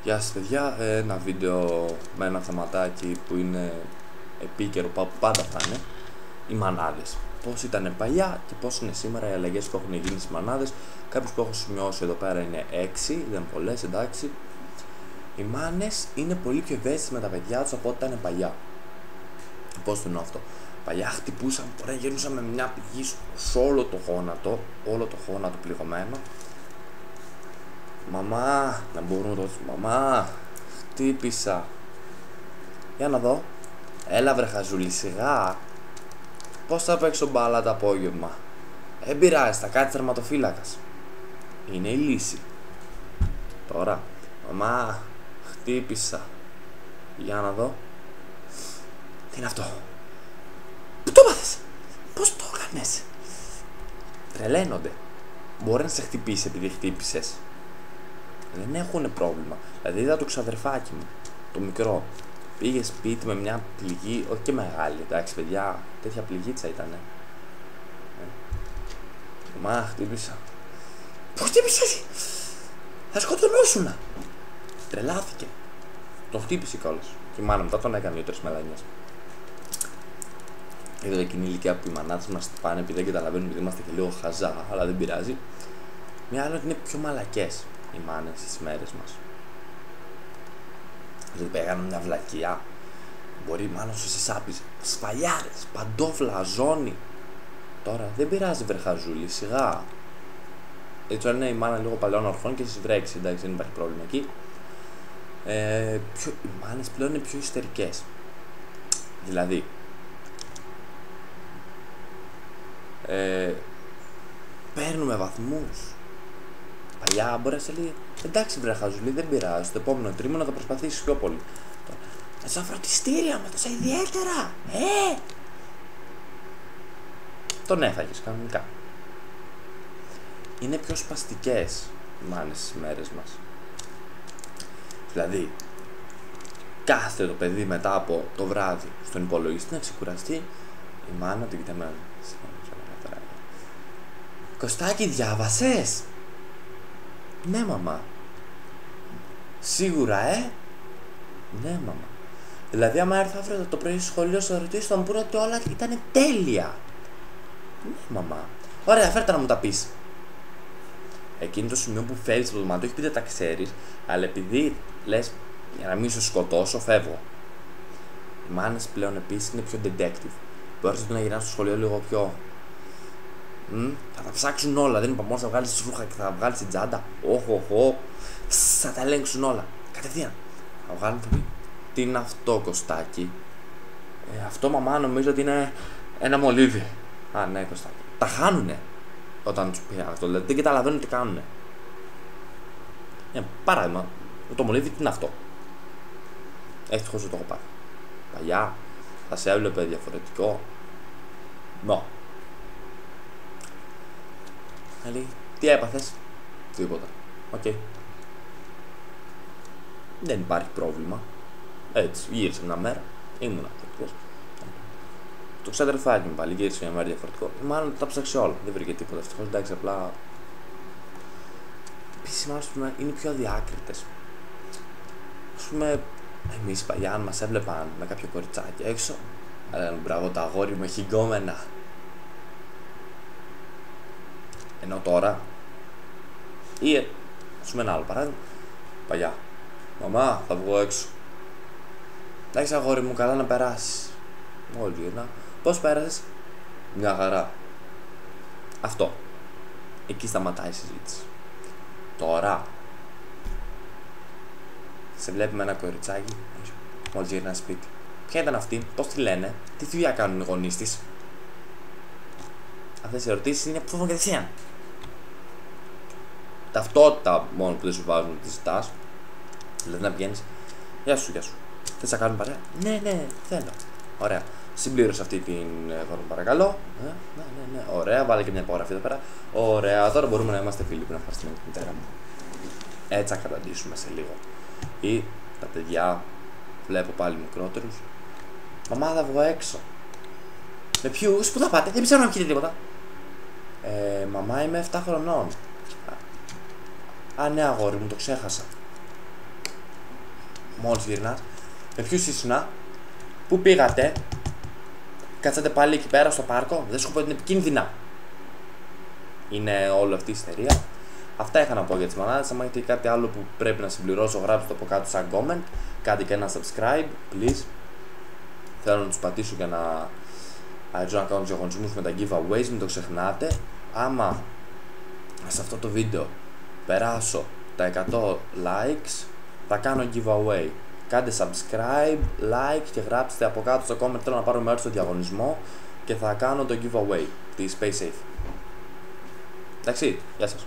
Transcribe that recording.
Γεια σας παιδιά, ένα βίντεο με ένα θεματάκι που είναι επίκαιρο, πάντα θα είναι οι μανάδες. Πώς ήταν παλιά και πώς είναι σήμερα οι αλλαγές που έχουν γίνει στις μανάδες. Κάποιους που έχω σημειώσει εδώ πέρα είναι 6, δεν πολλές, εντάξει. Οι μάνες είναι πολύ πιο ευαίσθητες με τα παιδιά τους από ό,τι ήταν παλιά. Πώς το εννοώ αυτό? Παλιά χτυπούσαν, τώρα γυρνούσαν με μια πηγή σε όλο το γόνατο πληγωμένο. Μαμά, να μπορούμε να το μαμά, χτύπησα. Για να δω. Έλα βρε χαζούλη, σιγά. Πώς θα παίξω μπάλα το απόγευμα? Δεν πειράζει, θα κάτσει τερματοφύλακας. Είναι η λύση. Τώρα, μαμά, χτύπησα. Για να δω. Τι είναι αυτό? Πού το μάθες? Πώς το έκανες? Τρελαίνονται. Μπορεί να σε χτυπήσει επειδή χτύπησες. Δεν έχουν πρόβλημα. Δηλαδή είδα το ξαδερφάκι μου, το μικρό. Πήγε σπίτι με μια πληγή, όχι και μεγάλη, εντάξει παιδιά, τέτοια πληγίτσα ήτανε. Μα χτύπησα. Πού χτύπησες? Θα σκοτωνόσουνα. Τρελάθηκε. Τον χτύπησε κιόλας. Και μάλλον μετά τον έκανε 2-3 μελανιές. Είδατε εκείνη η ηλικία που οι μανάδες μας πάνε επειδή δεν καταλαβαίνουν, επειδή είμαστε και λίγο χαζά, αλλά δεν πειράζει. Μια άλλη ότι είναι πιο μαλακές οι μάνες στις μέρες μας. Δηλαδή πήγανε μια βλακιά. Μπορεί μάλλον σου σε σάπιζε. Σφαλιάρες, παντόφλα, ζώνη. Τώρα δεν πειράζει βρε χαζούλη, σιγά. Έτσι είναι η μάνα λίγο παλαιών ορθών και στις βρέξει, εντάξει δεν υπάρχει πρόβλημα εκεί. Οι μάνες πλέον είναι πιο ιστερικές. Δηλαδή παίρνουμε βαθμούς. Παλιά μπορεί να σε λέει εντάξει βρε χαζούλη, δεν πειράζει. Το επόμενο τρίμηνο θα προσπαθήσεις πιο πολύ. Σαν φροντιστήρια με τόσα ιδιαίτερα. Τον έφαγες κανονικά. Είναι πιο σπαστικές οι μάνες στις μέρες μας. Δηλαδή κάθε το παιδί μετά από το βράδυ στον υπολογιστή να ξεκουραστεί, η μάνα την κοιτάμε. Κωστάκι, διάβασες? Ναι μαμά. Σίγουρα ναι μαμά. Δηλαδή άμα έρθω αύριο το πρωί στο σχολείο θα ρωτήσω, θα μου πούνε ότι όλα ήταν τέλεια. Ναι μαμά. Ωραία, φέρτε να μου τα πεις. Εκείνο το σημείο που φεύγεις από το δωμάτιο, όχι επειδή δεν τα ξέρεις, αλλά επειδή λες για να μην σου σκοτώσω, φεύγω. Οι μάνες πλέον επίσης είναι πιο detective. Μπορείς να γυρνάς στο σχολείο λίγο πιο. Θα τα ψάξουν όλα. Δεν είπα μόνο θα βγάλεις ρούχα και θα βγάλεις την τσάντα. Όχι. Θα τα ελέγξουν όλα. Κατευθείαν. Θα βγάλουν, θα πει. Τι είναι αυτό, Κωστάκι? Αυτό μαμά νομίζω ότι είναι ένα μολύβι. Α, ναι, Κωστάκι. Τα χάνουνε όταν τους πει αυτό. Δηλαδή δεν καταλαβαίνουν τι κάνουνε. Παράδειγμα, το μολύβι τι είναι αυτό? Ευτυχώς δεν το έχω πάρει. Παλιά θα σε έβλεπε διαφορετικό. Δηλαδή, τι έπαθες? Τίποτα. Οκ. Δεν υπάρχει πρόβλημα. Έτσι, γύρισε μια μέρα. Ήμουνα αυτός. Το ξαδερφάκι μου πάλι γύρισε μια μέρα διαφορετικό. Μάλλον τα ψάξε όλα. Δεν βρήκε τίποτα. Ευτυχώς, εντάξει, απλά. Επίσης, μάλλον είναι πιο αδιάκριτες. Ας πούμε, εμείς παλιά, αν μας έβλεπαν με κάποιο κοριτσάκι έξω, έλεγαν μπράβο, το αγόρι μου έχει γκόμενα. Ενώ τώρα, ή ας πούμε ένα άλλο παράδειγμα, παλιά, μαμά θα βγω έξω. Εντάξει αγόρι μου, καλά να περάσεις. Όλοι ένα. Πώς πέρασες? Μια χαρά. Αυτό. Εκεί σταματάει η συζήτηση. Τώρα, σε βλέπει με ένα κοριτσάκι, μόλις γυρνά σπίτι. Ποια ήταν αυτή, πώς τη λένε, τι δουλειά κάνουν οι γονείς της? Αυτές οι ερωτήσεις είναι που φεύγουν κατευθείαν. Ταυτότητα μόνο που δεν σου βάζουν τη ζητάς. Δηλαδή να πηγαίνεις. Γεια σου. Θες να κάνουμε παρέα? Ναι, θέλω. Ωραία. Συμπλήρωσε αυτή την φόρμα παρακαλώ. Ναι. Ωραία. Βάλε και μια υπογραφή εδώ πέρα. Ωραία. Τώρα μπορούμε να είμαστε φίλοι που να ευχαριστούμε την μητέρα μου. Έτσι θα καταντήσουμε σε λίγο. Ή τα παιδιά, βλέπω πάλι μικρότερους. Μαμά θα βγω έξω. Με ποιους? Πού θα πάτε? Δεν ξέρω να πιείτε τίποτα. Μαμά είμαι 7 χρονών. Α, ναι αγόρι μου, το ξέχασα. μόλις γυρνάς. Με ποιους ήσουνα, πού πήγατε, κάτσατε πάλι εκεί πέρα στο πάρκο, δεν σου πω ότι είναι επικίνδυνα. Είναι όλη αυτή η ιστερία. Αυτά είχα να πω για τις μανάδες. Αν έχετε κάτι άλλο που πρέπει να συμπληρώσω, γράψτε το από κάτω σαν comment. Κάντε και ένα subscribe, please. Θέλω να τους πατήσω για να αρχίσω να κάνω τους διαγωνισμούς με τα giveaways, μην το ξεχνάτε. Άμα σε αυτό το βίντεο περάσω τα 100 likes, θα κάνω giveaway. Κάντε subscribe, like και γράψτε από κάτω στο comment θέλω να πάρω μέρος στο διαγωνισμό και θα κάνω το giveaway της Space Safe. Εντάξει, γεια σας.